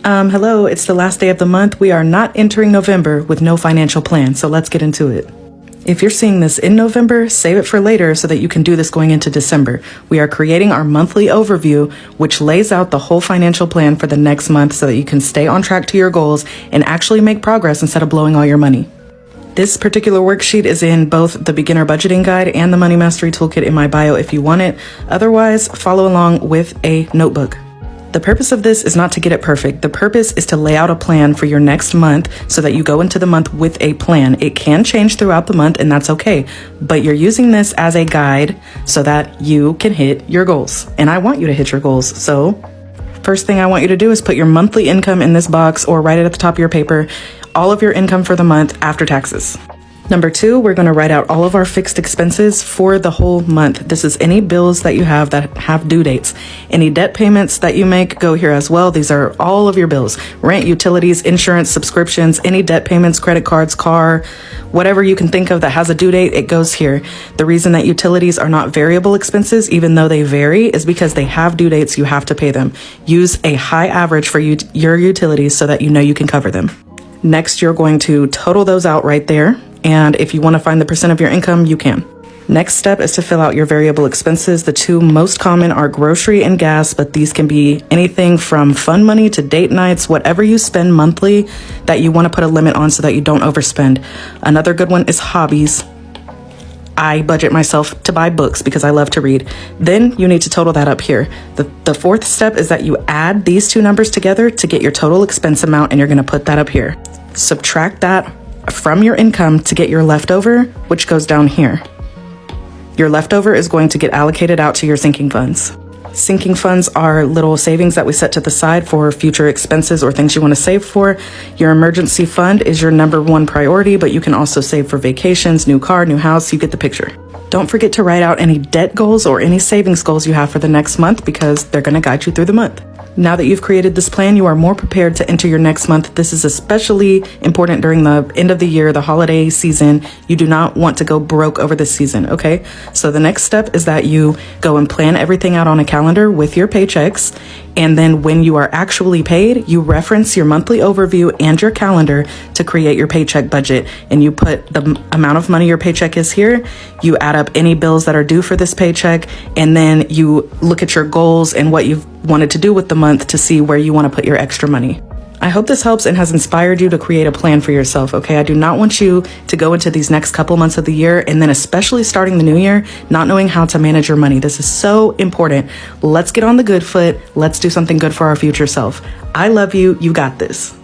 Hello, it's the last day of the month. We are not entering November with no financial plan, so let's get into it. If you're seeing this in November, save it for later so that you can do this going into December. We are creating our monthly overview, which lays out the whole financial plan for the next month so that you can stay on track to your goals and actually make progress instead of blowing all your money. This particular worksheet is in both the Beginner Budgeting Guide and the Money Mastery Toolkit in my bio if you want it. Otherwise, follow along with a notebook. The purpose of this is not to get it perfect. The purpose is to lay out a plan for your next month so that you go into the month with a plan. It can change throughout the month and that's okay, but you're using this as a guide so that you can hit your goals. And I want you to hit your goals. So first thing I want you to do is put your monthly income in this box or write it at the top of your paper, all of your income for the month after taxes. Number 2, we're going to write out all of our fixed expenses for the whole month. This is any bills that you have that have due dates. Any debt payments that you make go here as well. These are all of your bills: rent, utilities, insurance, subscriptions, any debt payments, credit cards, car, whatever you can think of that has a due date, it goes here. The reason that utilities are not variable expenses, even though they vary, is because they have due dates. You have to pay them. Use a high average for your utilities so that you know you can cover them. Next, you're going to total those out right there. And if you want to find the percent of your income, you can. Next step is to fill out your variable expenses. The two most common are grocery and gas, but these can be anything from fun money to date nights, whatever you spend monthly that you want to put a limit on so that you don't overspend. Another good one is hobbies. I budget myself to buy books because I love to read. Then you need to total that up here. The fourth step is that you add these two numbers together to get your total expense amount, and you're going to put that up here. Subtract that from your income to get your leftover, which goes down here. Your leftover is going to get allocated out to your sinking funds. Sinking funds are little savings that we set to the side for future expenses or things you want to save for. Your emergency fund is your number one priority, but you can also save for vacations, new car, new house. You get the picture. Don't forget to write out any debt goals or any savings goals you have for the next month because they're going to guide you through the month. Now that you've created this plan, you are more prepared to enter your next month. This is especially important during the end of the year, the holiday season. You do not want to go broke over this season, okay? So the next step is that you go and plan everything out on a calendar with your paychecks. And then when you are actually paid, you reference your monthly overview and your calendar to create your paycheck budget. And you put the amount of money your paycheck is here. You add up any bills that are due for this paycheck. And then you look at your goals and what you've wanted to do with the month to see where you want to put your extra money. I hope this helps and has inspired you to create a plan for yourself, okay? I do not want you to go into these next couple months of the year and then especially starting the new year, not knowing how to manage your money. This is so important. Let's get on the good foot. Let's do something good for our future self. I love you. You got this.